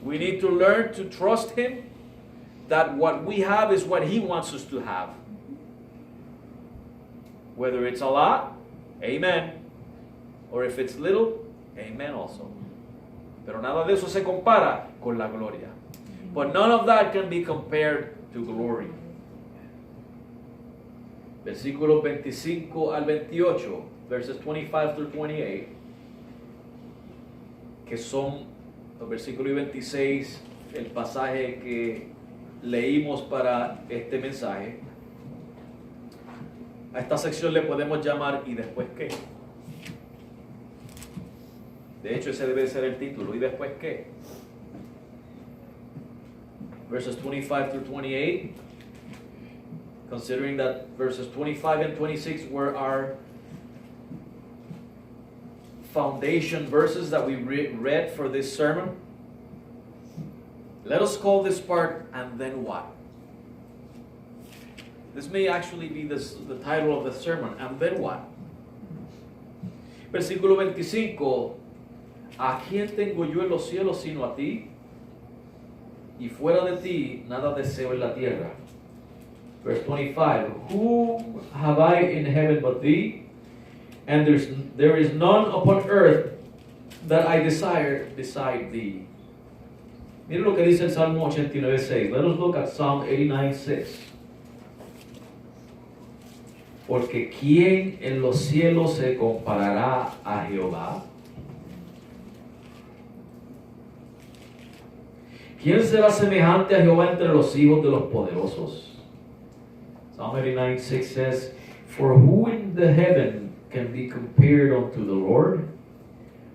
We need to learn to trust Him, that what we have is what He wants us to have. Whether it's a lot, amen. Or if it's little, amen also. Pero nada de eso se compara con la gloria. But none of that can be compared to glory. Versículos 25 al 28, verses 25 through 28, que son los versículos 26, el pasaje que leímos para este mensaje. A esta sección le podemos llamar ¿y después qué? De hecho, ese debe ser el título. ¿Y después qué? Verses 25 through 28. Considering that verses 25 and 26 were our foundation verses that we read for this sermon. Let us call this part, and then what? This may actually be the title of the sermon, and then what? Versículo 25. ¿A quién tengo yo en los cielos sino a ti? Y fuera de ti nada deseo en la tierra. Verse 25. Whom have I in heaven but thee? And there is none upon earth that I desire beside thee. Miren lo que dice el Salmo 89:6. Let us look at Psalm 89:6. Porque ¿quién en los cielos se comparará a Jehová? ¿Quién será semejante a Jehová entre los hijos de los poderosos? Psalm 89:6 says, For who in the heaven can be compared unto the Lord?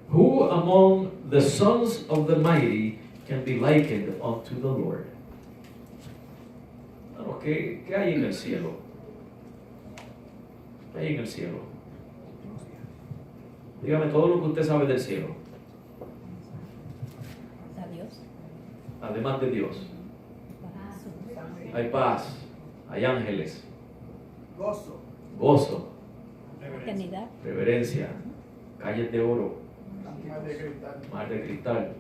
Who among the sons of the mighty can be likened unto the Lord? Bueno, ¿qué hay en el cielo? ¿Qué hay en el cielo? Dígame todo lo que usted sabe del cielo. Dios. Además de Dios, hay paz, hay ángeles, Gozo. gozo, Eternidad. reverencia, calles de oro, Más de cristal. mar de cristal,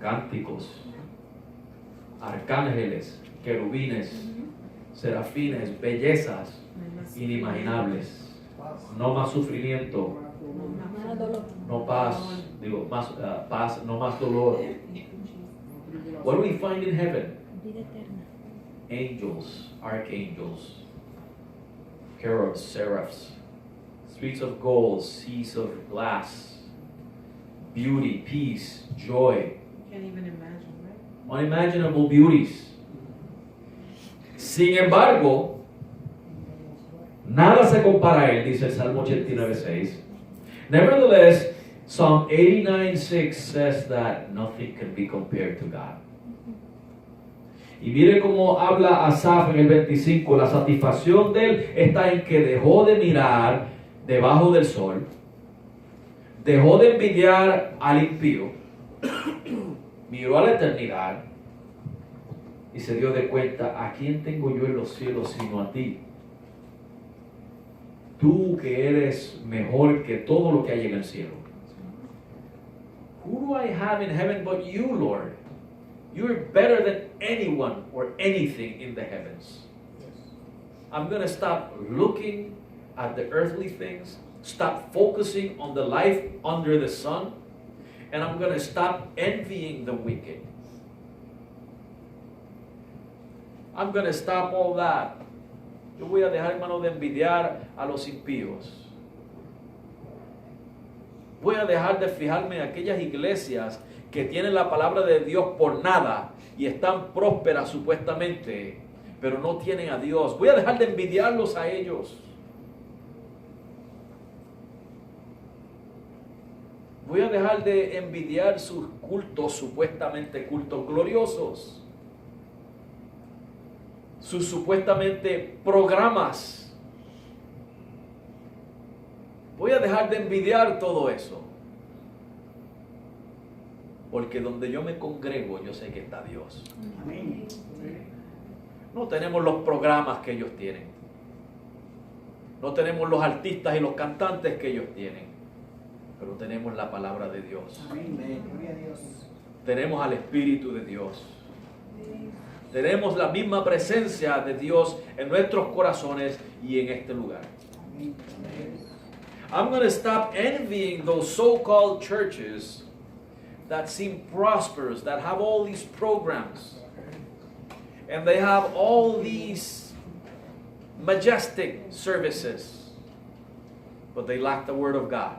cánticos, arcángeles, querubines, serafines, bellezas inimaginables, no más sufrimiento, Más dolor. no paz, paz, no más dolor. What do we find in heaven? Vida eterna. Angels, archangels, cherubs, seraphs, streets of gold, seas of glass, beauty, peace, joy, Can't even imagine, right? unimaginable beauties. Sin embargo, nada se compara a él, dice el Salmo 89:6. Nevertheless, Psalm 89:6 says that nothing can be compared to God. Y mire cómo habla Asaf en el 25, la satisfacción de él está en que dejó de mirar debajo del sol, dejó de envidiar al impío, miró a la eternidad y se dio de cuenta, ¿a quién tengo yo en los cielos sino a ti? Tú que eres mejor que todo lo que hay en el cielo. Who do I have in heaven but you, Lord? You're better than anyone or anything in the heavens. I'm going to stop looking at the earthly things, stop focusing on the life under the sun, and I'm going to stop envying the wicked. I'm going to stop all that. Yo voy a dejar, hermano, de envidiar a los impíos. Voy a dejar de fijarme en aquellas iglesias que tienen la palabra de Dios por nada y están prósperas supuestamente, pero no tienen a Dios. Voy a dejar de envidiarlos a ellos. Voy a dejar de envidiar sus cultos, supuestamente cultos gloriosos. Sus supuestamente programas. Voy a dejar de envidiar todo eso. Porque donde yo me congrego, yo sé que está Dios. Amén. No tenemos los programas que ellos tienen. No tenemos los artistas y los cantantes que ellos tienen. Pero tenemos la palabra de Dios. Amén. Gloria a Dios. Tenemos al Espíritu de Dios. Tenemos la misma presencia de Dios en nuestros corazones y en este lugar. Amén. I'm going to stop envying those so-called churches that seem prosperous, that have all these programs. And they have all these majestic services. But they lack the Word of God.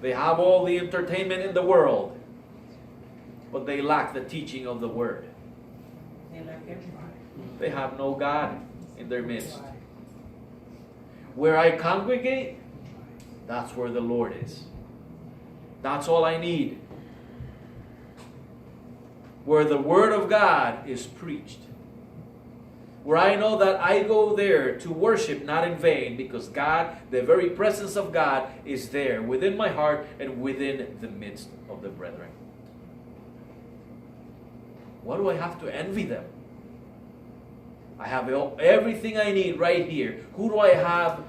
They have all the entertainment in the world. But they lack the teaching of the Word. They like everything. They have no God in their midst. Where I congregate, that's where the Lord is. That's all I need. Where the Word of God is preached. Where I know that I go there to worship not in vain, because God, the very presence of God, is there within my heart and within the midst of the brethren. Why do I have to envy them? I have everything I need right here. Who do I have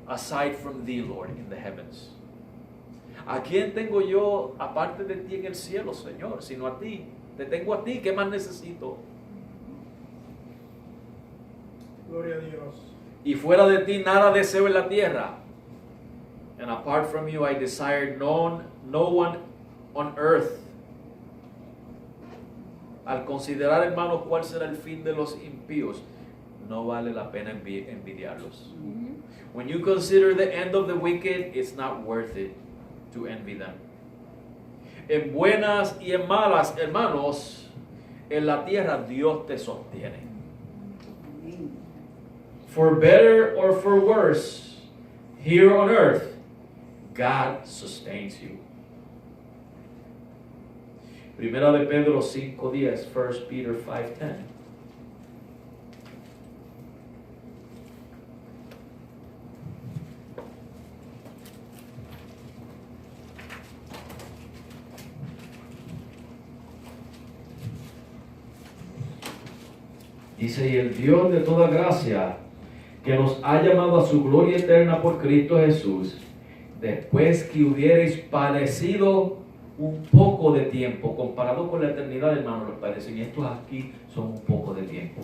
aside from thee, Lord, in the heavens? ¿A quién tengo yo aparte de ti en el cielo, Señor? Sino a ti. Te tengo a ti. ¿Qué más necesito? Gloria a Dios. Y fuera de ti nada deseo en la tierra. And apart from you I desire no one on earth. Al considerar, hermanos, cuál será el fin de los impíos, no vale la pena envidiarlos. When you consider the end of the wicked, it's not worth it to envy them. En buenas y en malas, hermanos, en la tierra Dios te sostiene. For better or for worse, here on earth, God sustains you. Primera de Pedro 5:10, 1 Peter 5:10. Dice, y el Dios de toda gracia, que nos ha llamado a su gloria eterna por Cristo Jesús, después que hubierais padecido un poco de tiempo, comparado con la eternidad, hermano, los padecimientos aquí son un poco de tiempo.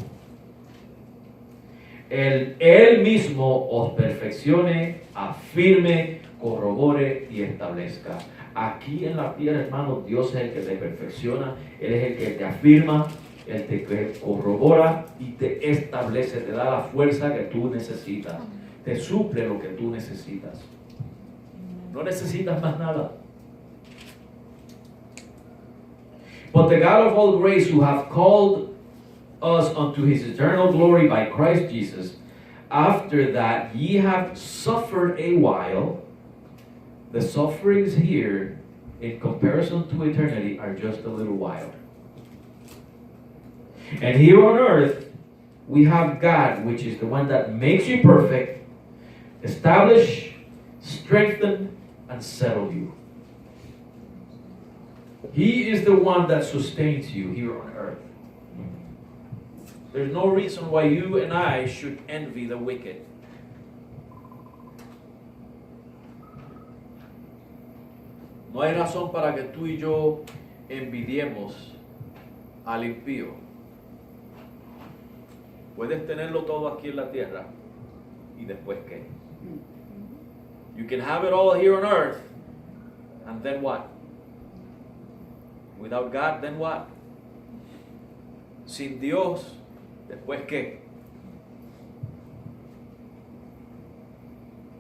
Él mismo os perfeccione, afirme, corrobore y establezca. Aquí en la tierra, hermano, Dios es el que te perfecciona, Él es el que te afirma, Él te corrobora y te establece, te da la fuerza que tú necesitas, te suple lo que tú necesitas. No necesitas más nada. But the God of all grace, who hath called us unto his eternal glory by Christ Jesus, after that ye have suffered a while, the sufferings here, in comparison to eternity, are just a little while. And here on earth, we have God, which is the one that makes you perfect, establish, strengthen, and settle you. He is the one that sustains you here on earth. There's no reason why you and I should envy the wicked. No hay razón para que tú y yo envidiemos al impío. Puedes tenerlo todo aquí en la tierra y después qué. You can have it all here on earth, and then what? Without God, then what? Sin Dios, después qué.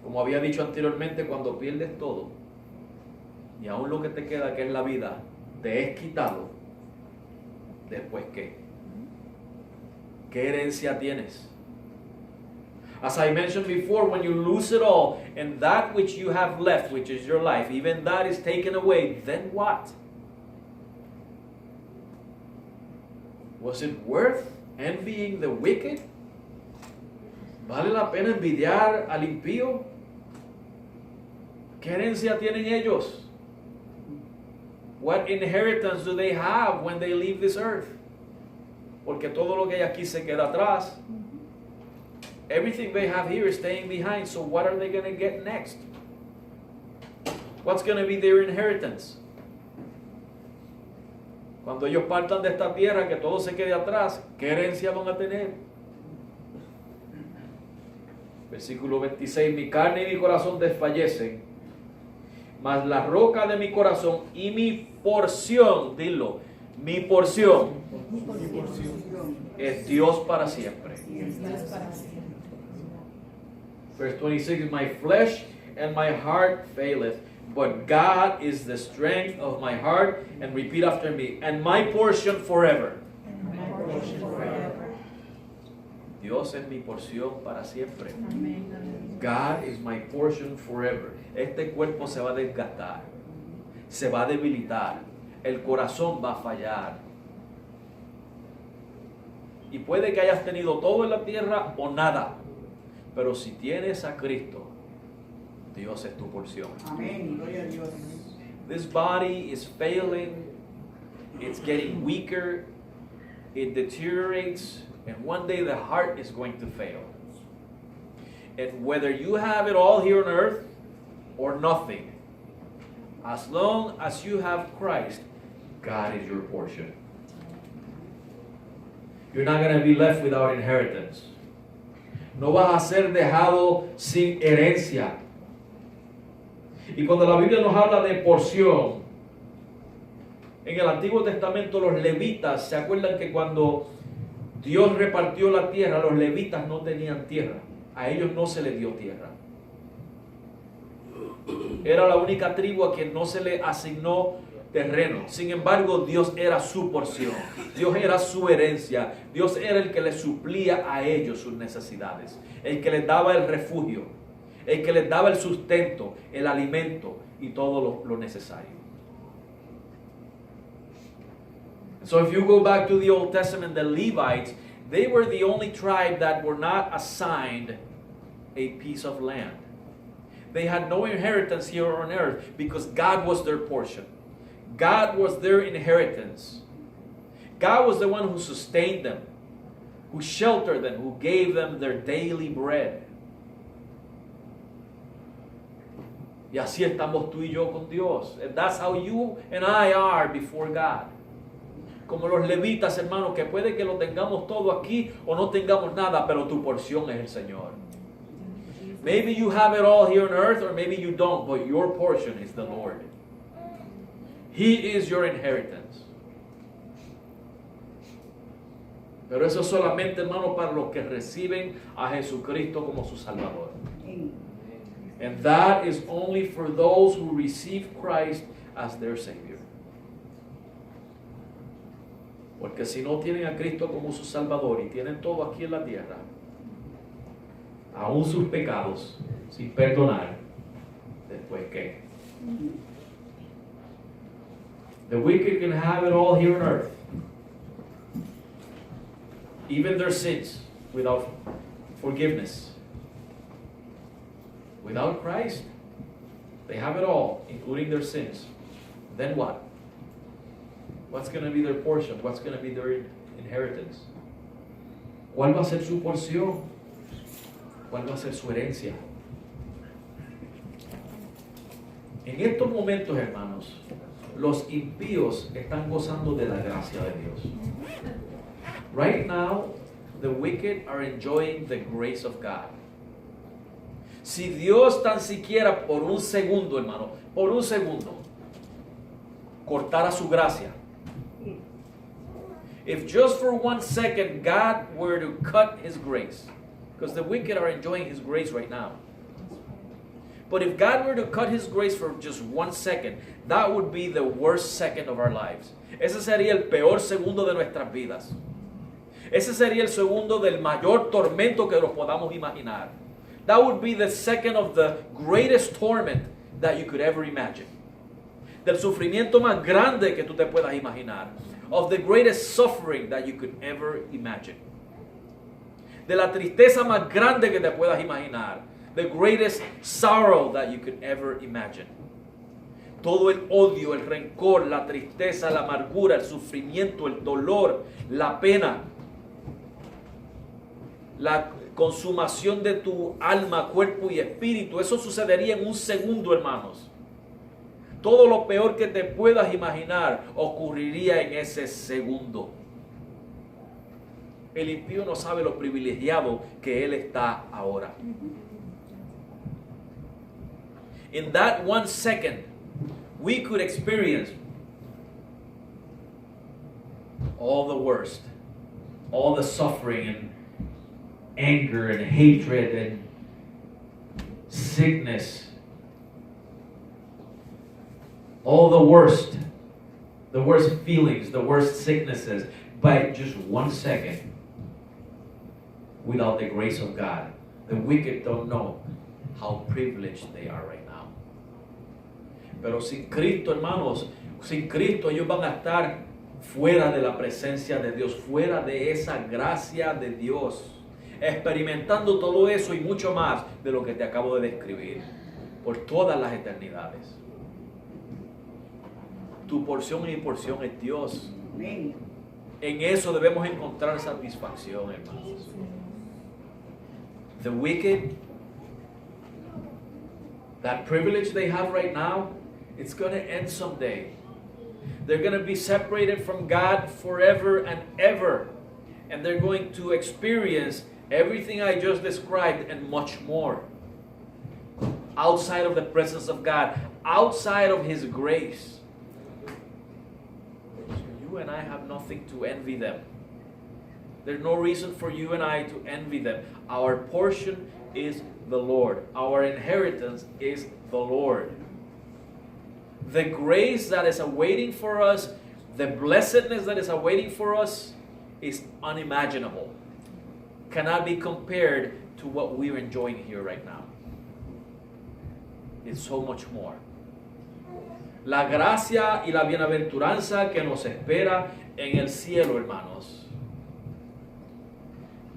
Como había dicho anteriormente, cuando pierdes todo y aún lo que te queda, que es la vida, te es quitado, después qué. ¿Qué herencia tienes? As I mentioned before, when you lose it all and that which you have left, which is your life, even that is taken away, then what? Was it worth envying the wicked? ¿Vale la pena envidiar al impío? ¿Qué herencia tienen ellos? What inheritance do they have when they leave this earth? Porque todo lo que hay aquí se queda atrás. Everything they have here is staying behind. So what are they going to get next? What's going to be their inheritance? Cuando ellos partan de esta tierra, que todo se quede atrás, ¿qué herencia van a tener? Versículo 26, mi carne y mi corazón desfallecen, mas la roca de mi corazón y mi porción, dilo, mi porción es Dios para siempre. Verse 26, my flesh and my heart faileth, but God is the strength of my heart. And repeat after me, and my portion forever. Dios es mi porción para siempre. God is my portion forever. Este cuerpo se va a desgastar, se va a debilitar, el corazón va a fallar. Y puede que hayas tenido todo en la tierra o nada, pero si tienes a Cristo, Dios es tu porción. Amén. Gloria a Dios. This body is failing, it's getting weaker, it deteriorates, and one day the heart is going to fail. And whether you have it all here on earth or nothing, as long as you have Christ, God is your portion. You're not going to be left without inheritance. No vas a ser dejado sin herencia. Y cuando la Biblia nos habla de porción, en el Antiguo Testamento los levitas, ¿se acuerdan que cuando Dios repartió la tierra, los levitas no tenían tierra? A ellos no se les dio tierra. Era la única tribu a quien no se le asignó terreno. Sin embargo, Dios era su porción. Dios era su herencia. Dios era el que les suplía a ellos sus necesidades. El que les daba el refugio. El que les daba el sustento, el alimento y todo lo necesario. So if you go back to the Old Testament, the Levites, they were the only tribe that were not assigned a piece of land. They had no inheritance here on earth because God was their portion. God was their inheritance. God was the one who sustained them, who sheltered them, who gave them their daily bread. Y así estamos tú y yo con Dios. And that's how you and I are before God. Como los levitas, hermanos, que puede que lo tengamos todo aquí o no tengamos nada, pero tu porción es el Señor. Maybe you have it all here on earth, or maybe you don't, but your portion is the Lord. He is your inheritance. Pero eso es solamente, hermano, para los que reciben a Jesucristo como su Salvador. And that is only for those who receive Christ as their Savior. Porque si no tienen a Cristo como su Salvador y tienen todo aquí en la tierra, aún sus pecados, sin perdonar, ¿después qué? The wicked can have it all here on earth. Even their sins, without forgiveness. Without Christ, they have it all, including their sins. Then what? What's going to be their portion? What's going to be their inheritance? ¿Cuál va a ser su porción? ¿Cuál va a ser su herencia? En estos momentos, hermanos, los impíos están gozando de la gracia de Dios. Right now, the wicked are enjoying the grace of God. Si Dios tan siquiera por un segundo, hermano, por un segundo, cortara su gracia. If just for 1 second God were to cut His grace, because the wicked are enjoying His grace right now. But if God were to cut His grace for just 1 second, that would be the worst second of our lives. Ese sería el peor segundo de nuestras vidas. Ese sería el segundo del mayor tormento que nos podamos imaginar. That would be the second of the greatest torment that you could ever imagine. Del sufrimiento más grande que tú te puedas imaginar. Of the greatest suffering that you could ever imagine. De la tristeza más grande que te puedas imaginar. The greatest sorrow that you could ever imagine. Todo el odio, el rencor, la tristeza, la amargura, el sufrimiento, el dolor, la pena, la consumación de tu alma, cuerpo y espíritu. Eso sucedería en un segundo, hermanos. Todo lo peor que te puedas imaginar ocurriría en ese segundo. El impío no sabe lo privilegiado que él está ahora. In that 1 second, we could experience all the worst, all the suffering and anger and hatred and sickness, all the worst feelings, the worst sicknesses, by just 1 second without the grace of God. The wicked don't know how privileged they are right now. Pero sin Cristo, hermanos, sin Cristo ellos van a estar fuera de la presencia de Dios, fuera de esa gracia de Dios, experimentando todo eso y mucho más de lo que te acabo de describir por todas las eternidades. Tu porción y mi porción es Dios. En eso debemos encontrar satisfacción, hermanos. The wicked, that privilege they have right now, it's going to end someday. They're going to be separated from God forever and ever. And they're going to experience everything I just described and much more. Outside of the presence of God, outside of His grace. So you and I have nothing to envy them. There's no reason for you and I to envy them. Our portion is the Lord. Our inheritance is the Lord. the grace that is awaiting for us, the blessedness that is awaiting for us is unimaginable. Cannot be compared to what we're enjoying here right now. It's so much more. La gracia y la bienaventuranza que nos espera en el cielo, hermanos,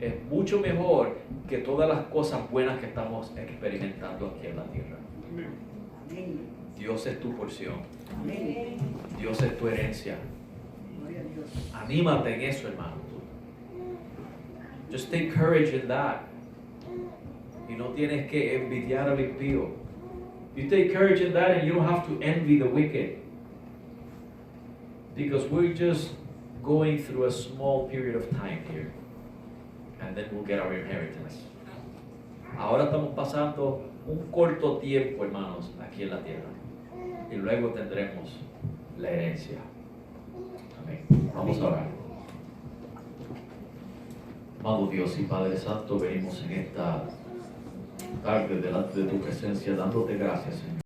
es mucho mejor que todas las cosas buenas que estamos experimentando aquí en la tierra. Amén. Dios es tu porción. Amén. Dios es tu herencia. Gloria a Dios. Anímate en eso, hermano. Just take courage in that. Y no tienes que envidiar al impío. You take courage in that and you don't have to envy the wicked. Because we're just going through a small period of time here. And then we'll get our inheritance. Ahora estamos pasando un corto tiempo, hermanos, aquí en la tierra. Y luego tendremos la herencia. Amén. Vamos a orar. Amado Dios y Padre Santo, venimos en esta tarde delante de tu presencia dándote gracias, Señor.